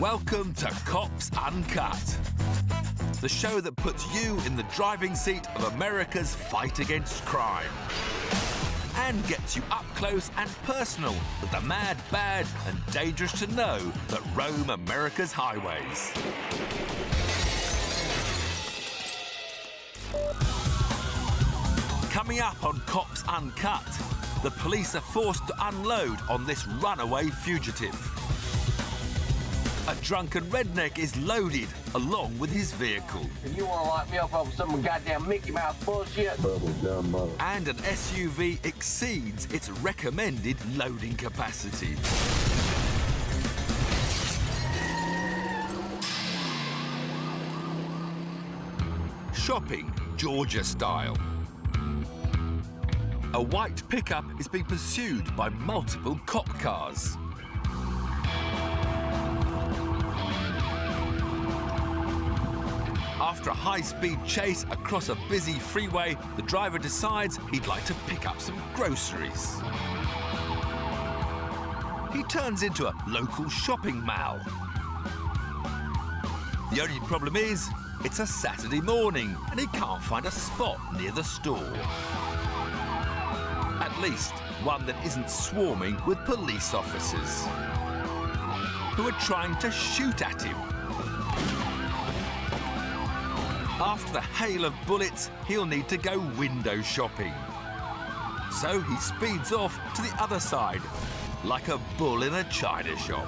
Welcome to Cops Uncut, the show that puts you in the driving seat of America's fight against crime and gets you up close and personal with the mad, bad and dangerous to know that roam America's highways. Coming up on Cops Uncut, the police are forced to unload on this runaway fugitive. A drunken redneck is loaded along with his vehicle. If you want to lock me up over some goddamn Mickey Mouse bullshit. And an SUV exceeds its recommended loading capacity. Shopping Georgia style. A white pickup is being pursued by multiple cop cars. After a high-speed chase across a busy freeway, the driver decides he'd like to pick up some groceries. He turns into a local shopping mall. The only problem is, it's a Saturday morning and he can't find a spot near the store. At least one that isn't swarming with police officers who are trying to shoot at him. After the hail of bullets, he'll need to go window shopping. So he speeds off to the other side, like a bull in a china shop.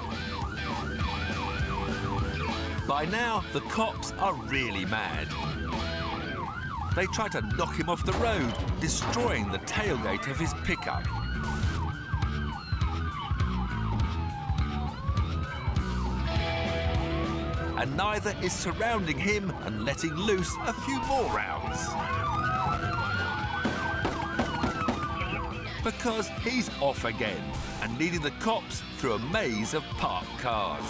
By now, the cops are really mad. They try to knock him off the road, destroying the tailgate of his pickup. And neither is surrounding him and letting loose a few more rounds. Because he's off again and leading the cops through a maze of parked cars.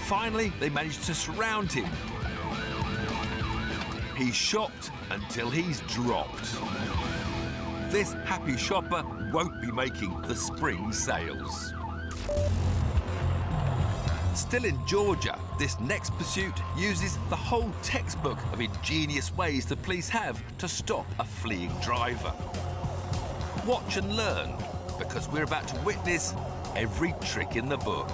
Finally, they manage to surround him. He's shopped until he's dropped. This happy shopper won't be making the spring sales. Still in Georgia, this next pursuit uses the whole textbook of ingenious ways the police have to stop a fleeing driver. Watch and learn, because we're about to witness every trick in the book.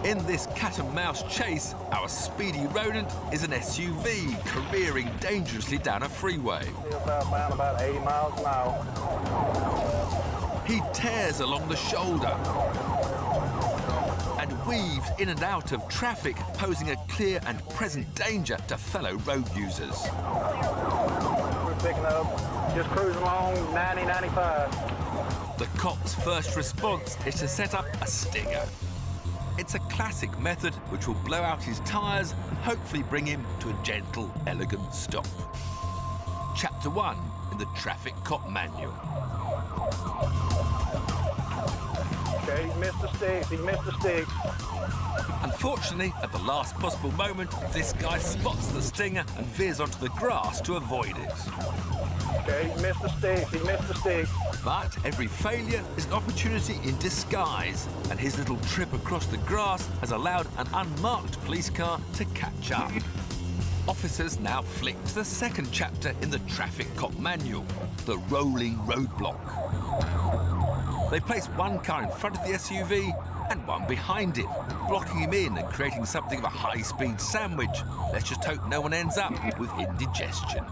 In this cat-and-mouse chase, our speedy rodent is an SUV careering dangerously down a freeway. About 80 miles an hour. He tears along the shoulder and weaves in and out of traffic, posing a clear and present danger to fellow road users. We're picking up, just cruising along 90, 95. The cop's first response is to set up a stinger. It's a classic method which will blow out his tyres and hopefully bring him to a gentle, elegant stop. Chapter 1 in the Traffic Cop Manual. Okay, he's missed the sticks, he missed the sticks. Unfortunately, at the last possible moment, this guy spots the stinger and veers onto the grass to avoid it. Okay, he missed the sticks, he missed the sticks. But every failure is an opportunity in disguise, and his little trip across the grass has allowed an unmarked police car to catch up. Officers now flick to the second chapter in the Traffic Cop Manual, the rolling roadblock. They place one car in front of the SUV and one behind it, blocking him in and creating something of a high-speed sandwich. Let's just hope no one ends up with indigestion.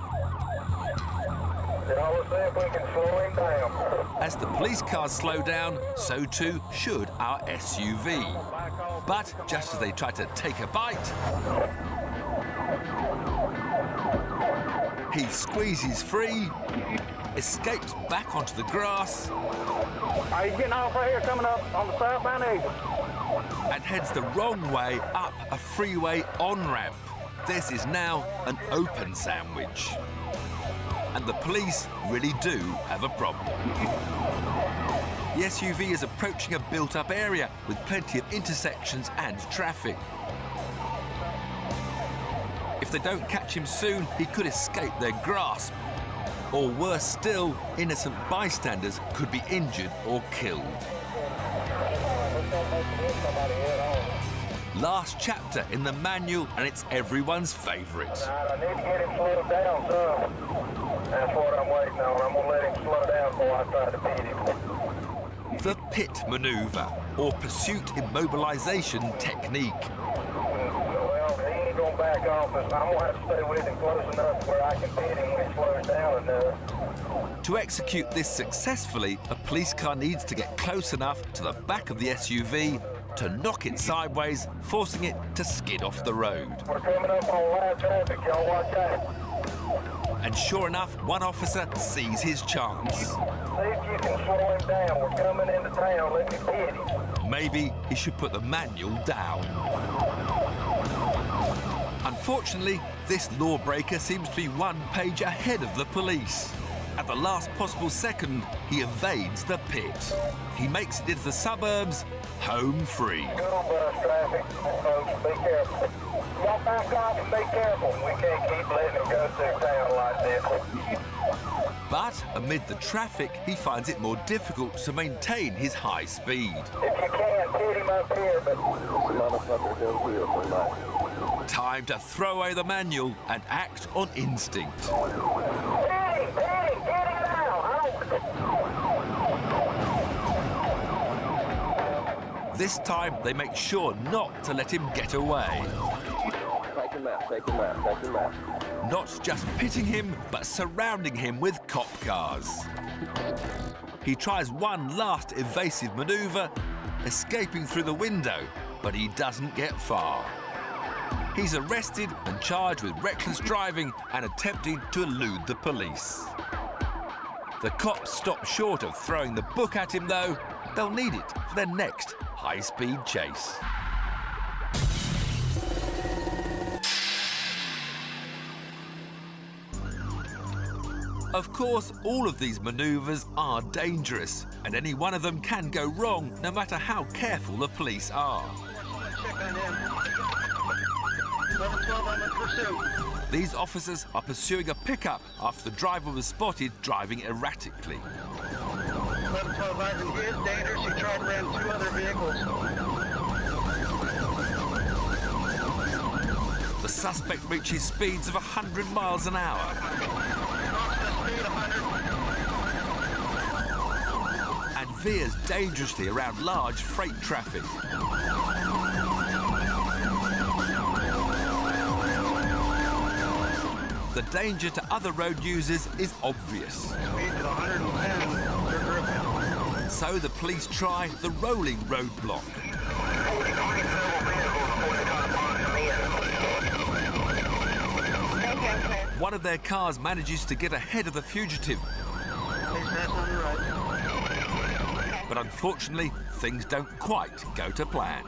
As the police cars slow down, so too should our SUV. But just as they try to take a bite, he squeezes free, escapes back onto the grass, He's getting off right here, coming up on the southbound exit. and heads the wrong way up a freeway on-ramp. This is now an open sandwich. And the police really do have a problem. The SUV is approaching a built-up area with plenty of intersections and traffic. If they don't catch him soon, he could escape their grasp. Or worse still, innocent bystanders could be injured or killed. Last chapter in the manual, and it's everyone's favourite. I need to get him slowed down some. That's what I'm waiting on. I'm going to let him slow down before I try to beat him. The pit manoeuvre, or pursuit immobilisation technique. Well, he ain't going to back off, but I'm going to have to stay with him close enough where I can beat him when he slows down enough. To execute this successfully, a police car needs to get close enough to the back of the SUV to knock it sideways, forcing it to skid off the road. We're coming up on live traffic, y'all watch out. And sure enough, one officer sees his chance. See if you can slow him down. We're coming into town. Let me beat him. Maybe he should put the manual down. Unfortunately, this lawbreaker seems to be one page ahead of the police. At the last possible second, he evades the pit. He makes it into the suburbs, home free. Good on bus traffic, folks. Be careful. Y'all back off and be careful. We can't keep letting him go through town like this. But amid the traffic, he finds it more difficult to maintain his high speed. If you can, hit him up here, but motherfucker don't heal for much. Time to throw away the manual and act on instinct. Hit him now. This time, they make sure not to let him get away. Take him out, take him out, take him out. Not just pitting him, but surrounding him with cop cars. He tries one last evasive manoeuvre, escaping through the window, but he doesn't get far. He's arrested and charged with reckless driving and attempting to elude the police. The cops stop short of throwing the book at him, though. They'll need it for their next high-speed chase. Of course, all of these manoeuvres are dangerous, and any one of them can go wrong, no matter how careful the police are. These officers are pursuing a pickup after the driver was spotted driving erratically. 1112 Rising is dangerous. He tried to ram 2 other vehicles. The suspect reaches speeds of 100 miles an hour. And veers dangerously around large freight traffic. The danger to other road users is obvious. So the police try the rolling roadblock. One of their cars manages to get ahead of the fugitive. But unfortunately, things don't quite go to plan.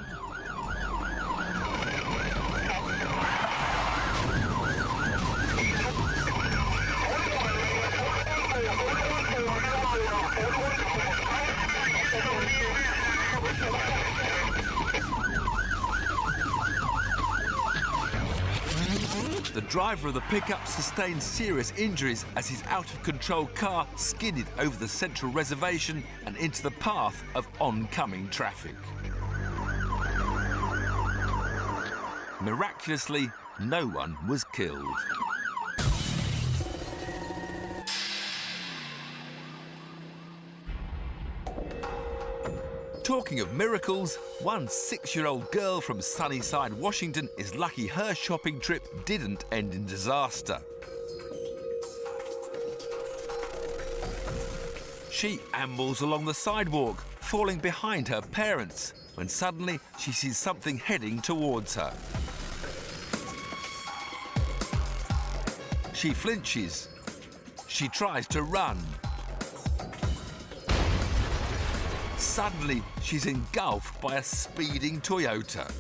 The driver of the pickup sustained serious injuries as his out-of-control car skidded over the central reservation and into the path of oncoming traffic. Miraculously, no one was killed. Talking of miracles, one 6-year-old girl from Sunnyside, Washington is lucky her shopping trip didn't end in disaster. She ambles along the sidewalk, falling behind her parents, when suddenly she sees something heading towards her. She flinches. She tries to run. Suddenly, she's engulfed by a speeding Toyota.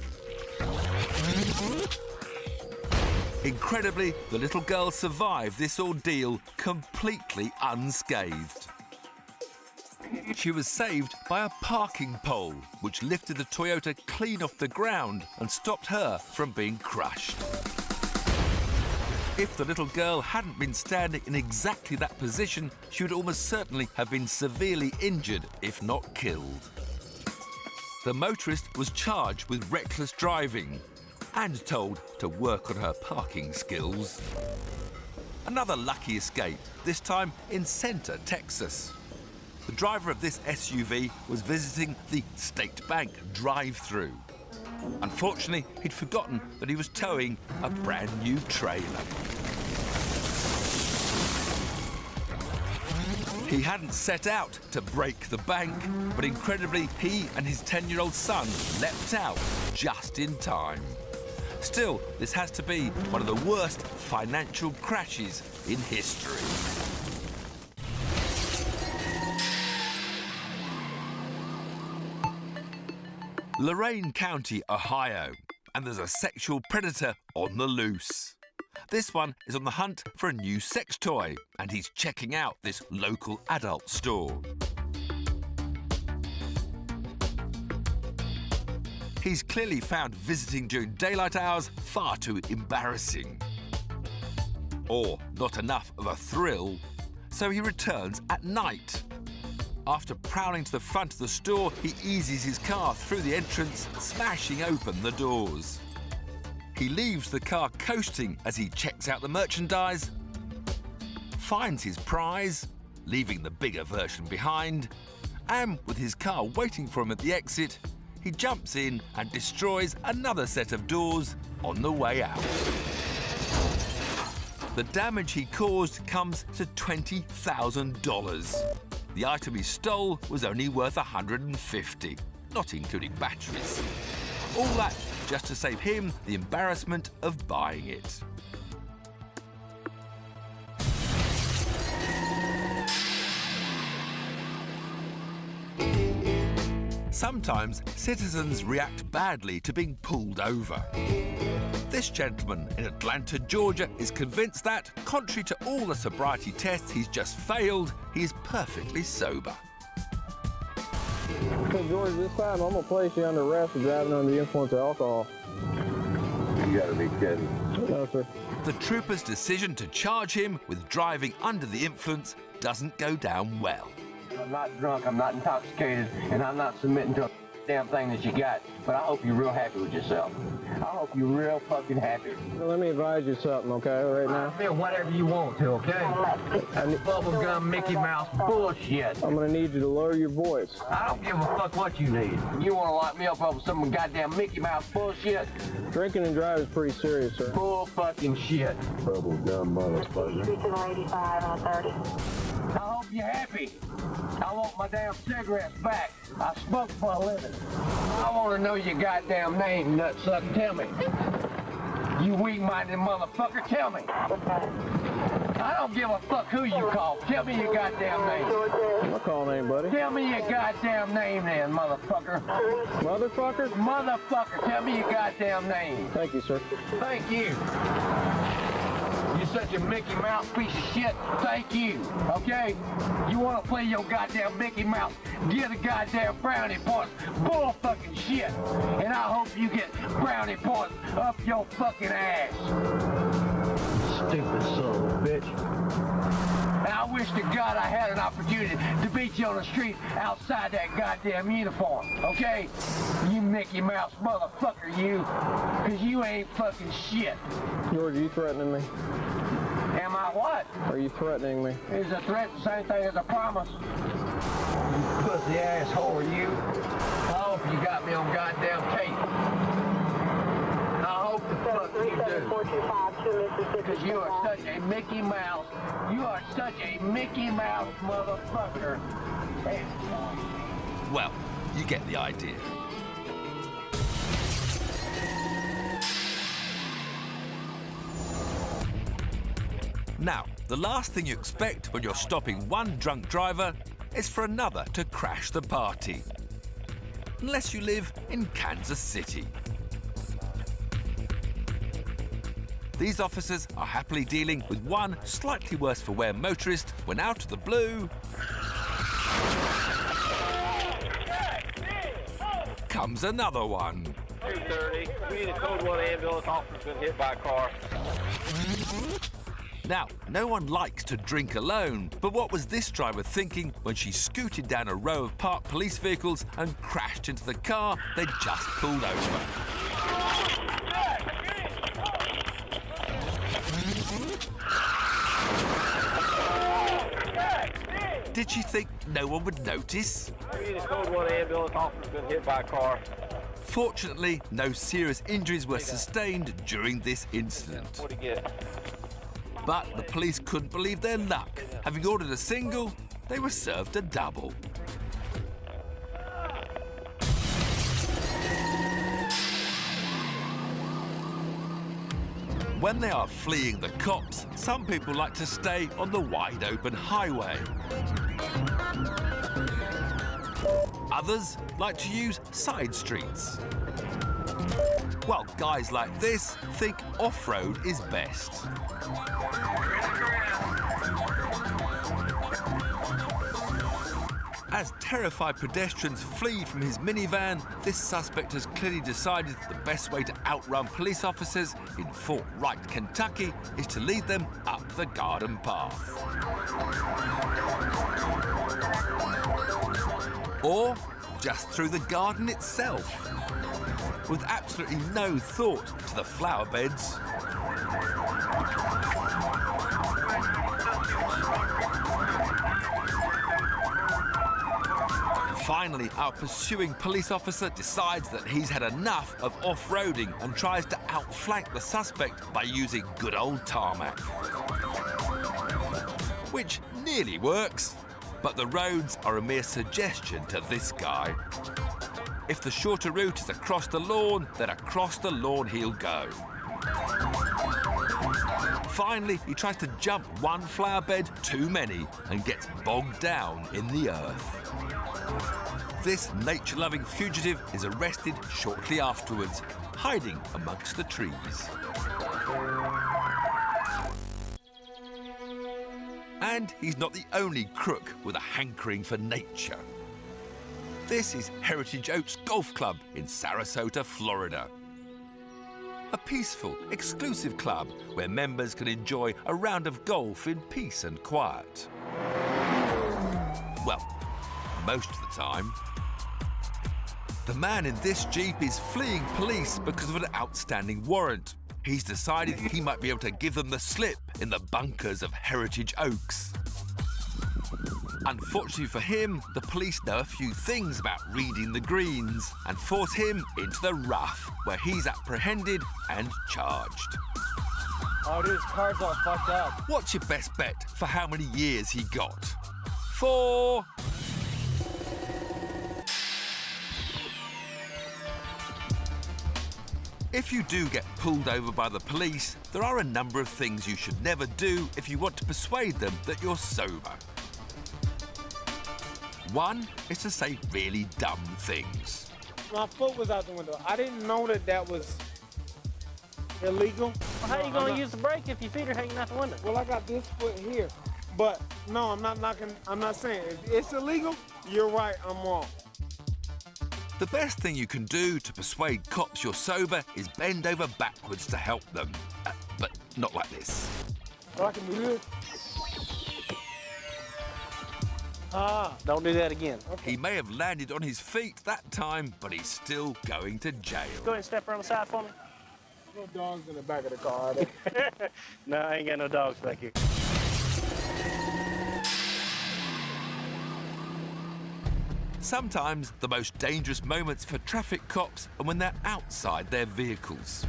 Incredibly, the little girl survived this ordeal completely unscathed. She was saved by a parking pole, which lifted the Toyota clean off the ground and stopped her from being crushed. If the little girl hadn't been standing in exactly that position, she would almost certainly have been severely injured, if not killed. The motorist was charged with reckless driving and told to work on her parking skills. Another lucky escape, this time in Center, Texas. The driver of this SUV was visiting the State Bank drive-through. Unfortunately, he'd forgotten that he was towing a brand new trailer. He hadn't set out to break the bank, but incredibly, he and his 10-year-old son leapt out just in time. Still, this has to be one of the worst financial crashes in history. Lorain County, Ohio, and there's a sexual predator on the loose. This one is on the hunt for a new sex toy, and he's checking out this local adult store. He's clearly found visiting during daylight hours far too embarrassing. Or not enough of a thrill, so he returns at night. After prowling to the front of the store, he eases his car through the entrance, smashing open the doors. He leaves the car coasting as he checks out the merchandise, finds his prize, leaving the bigger version behind, and with his car waiting for him at the exit, he jumps in and destroys another set of doors on the way out. The damage he caused comes to $20,000. The item he stole was only worth $150, not including batteries. All that just to save him the embarrassment of buying it. Sometimes citizens react badly to being pulled over. This gentleman in Atlanta, Georgia, is convinced that, contrary to all the sobriety tests he's just failed, he is perfectly sober. Hey, George, this time I'm going to place you under arrest for driving under the influence of alcohol. You gotta be kidding. No, sir. The trooper's decision to charge him with driving under the influence doesn't go down well. I'm not drunk, I'm not intoxicated, and I'm not submitting to a damn thing that you got. But I hope you're real happy with yourself. I hope you're real fucking happy. Well, let me advise you something, okay, right now? Feel whatever you want to, okay? Bubblegum Mickey Mouse bullshit. I'm going to need you to lower your voice. I don't give a fuck what you need. You want to lock me up over some goddamn Mickey Mouse bullshit? Drinking and driving is pretty serious, sir. Bull fucking shit. Bubblegum motherfucker. 85 on 30. I hope you're happy. I want my damn cigarettes back. I smoke for a living. I want to know your goddamn name, nutsucker. Tell me. You weak-minded motherfucker, tell me. I don't give a fuck who you call. Tell me your goddamn name. My call name, buddy. Tell me your goddamn name then, motherfucker. Motherfucker? Motherfucker, tell me your goddamn name. Thank you, sir. Thank you. You're such a Mickey Mouse piece of shit. Thank you. Okay? You want to play your goddamn Mickey Mouse? Get a goddamn brownie points. Bull fucking shit. And I hope you get brownie points up your fucking ass. Stupid son of a bitch. And I wish to God I had an opportunity to beat you on the street outside that goddamn uniform. Okay? You Mickey Mouse motherfucker, you. Because you ain't fucking shit. George, are you threatening me? Am I what? Are you threatening me? Is a threat the same thing as a promise? You pussy asshole, you. I hope you got me on goddamn tape. I hope the fuck you do. Because you are such a Mickey Mouse. You are such a Mickey Mouse motherfucker. Well, you get the idea. Now, the last thing you expect when you're stopping one drunk driver is for another to crash the party. Unless you live in Kansas City. These officers are happily dealing with one slightly worse for wear motorist when out of the blue, comes another one. 230. We need a code 1 ambulance. Officer's been hit by a car. Now, no one likes to drink alone, but what was this driver thinking when she scooted down a row of parked police vehicles and crashed into the car they'd just pulled over? Did she think no one would notice? We need a code 1 ambulance. Officer's been hit by a car. Fortunately, no serious injuries were sustained during this incident. What'd he get? But the police couldn't believe their luck. Having ordered a single, they were served a double. When they are fleeing the cops, some people like to stay on the wide open highway. Others like to use side streets. While guys like this think off-road is best. As terrified pedestrians flee from his minivan, this suspect has clearly decided that the best way to outrun police officers in Fort Wright, Kentucky, is to lead them up the garden path. Or just through the garden itself, with absolutely no thought to the flower beds. Finally, our pursuing police officer decides that he's had enough of off-roading and tries to outflank the suspect by using good old tarmac. Which nearly works, but the roads are a mere suggestion to this guy. If the shorter route is across the lawn, then across the lawn he'll go. Finally, he tries to jump one flower bed too many and gets bogged down in the earth. This nature-loving fugitive is arrested shortly afterwards, hiding amongst the trees. And he's not the only crook with a hankering for nature. This is Heritage Oaks Golf Club in Sarasota, Florida. A peaceful, exclusive club where members can enjoy a round of golf in peace and quiet. Well, most of the time. The man in this Jeep is fleeing police because of an outstanding warrant. He's decided he might be able to give them the slip in the bunkers of Heritage Oaks. Unfortunately for him, the police know a few things about reading the greens and force him into the rough, where he's apprehended and charged. Oh, dude, his car's all fucked up. What's your best bet for how many years he got? 4. If you do get pulled over by the police, there are a number of things you should never do if you want to persuade them that you're sober. One is to say really dumb things. My foot was out the window. I didn't know that was illegal. Well, how are you going to use the brake if your feet are hanging out the window? Well, I got this foot here. But no, I'm not saying if it's illegal, you're right, I'm wrong. The best thing you can do to persuade cops you're sober is bend over backwards to help them. But not like this. Oh, I can do this. Don't do that again. Okay. He may have landed on his feet that time, but he's still going to jail. Go ahead and step around the side for me. No dogs in the back of the car, are there? No, I ain't got no dogs back here. Sometimes the most dangerous moments for traffic cops are when they're outside their vehicles.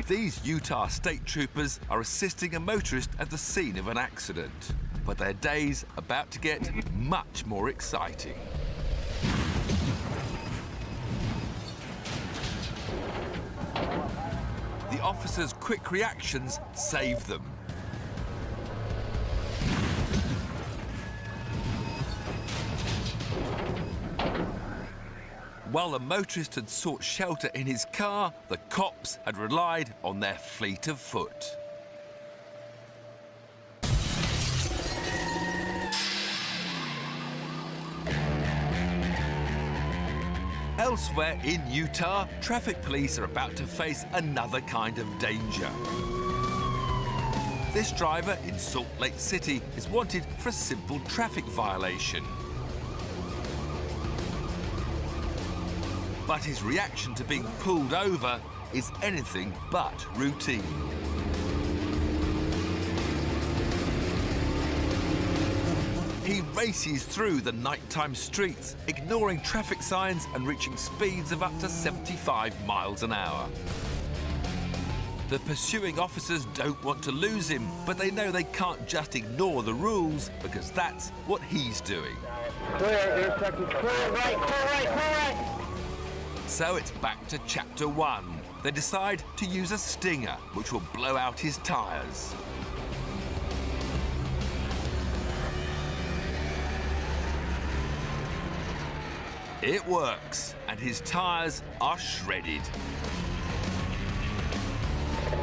These Utah state troopers are assisting a motorist at the scene of an accident, but their day's about to get much more exciting. The officer's quick reactions save them. While the motorist had sought shelter in his car, the cops had relied on their fleet of foot. El Elsewhere in Utah, traffic police are about to face another kind of danger. This driver in Salt Lake City is wanted for a simple traffic violation. But his reaction to being pulled over is anything but routine. He races through the nighttime streets, ignoring traffic signs and reaching speeds of up to 75 miles an hour. The pursuing officers don't want to lose him, but they know they can't just ignore the rules because that's what he's doing. Clear, intersection, clear right. So it's back to chapter 1. They decide to use a stinger, which will blow out his tyres. It works, and his tyres are shredded.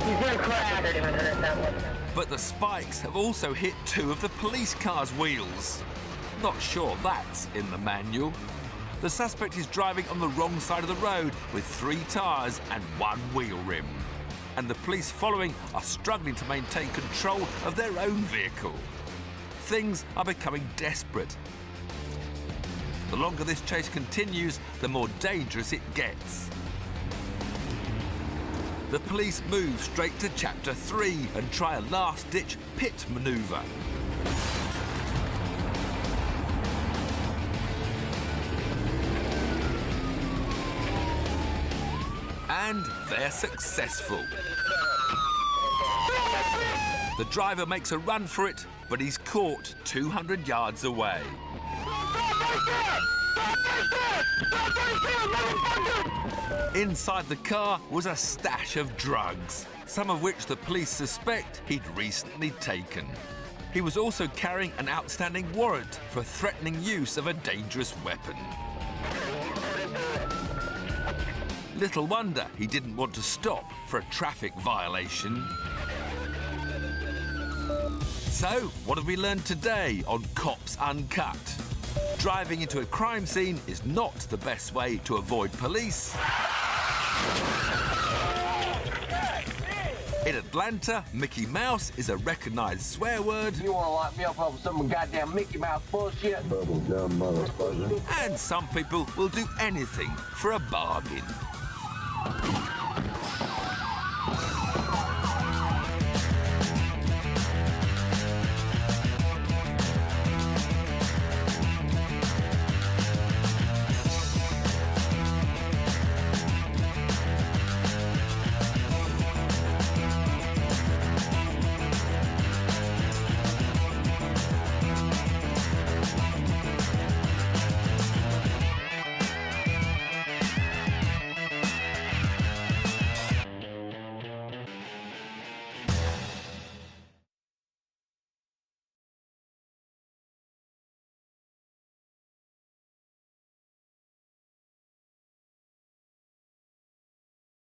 He's gonna crash. But the spikes have also hit 2 of the police car's wheels. Not sure that's in the manual. The suspect is driving on the wrong side of the road with 3 tyres and 1 wheel rim. And the police following are struggling to maintain control of their own vehicle. Things are becoming desperate. The longer this chase continues, the more dangerous it gets. The police move straight to chapter 3 and try a last-ditch pit manoeuvre. And they're successful. The driver makes a run for it, but he's caught 200 yards away. Inside the car was a stash of drugs, some of which the police suspect he'd recently taken. He was also carrying an outstanding warrant for threatening use of a dangerous weapon. Little wonder he didn't want to stop for a traffic violation. So, what have we learned today on Cops Uncut? Driving into a crime scene is not the best way to avoid police. In Atlanta, Mickey Mouse is a recognised swear word. You wanna lock me up over some goddamn Mickey Mouse bullshit? Bubblegum motherfucker. And some people will do anything for a bargain.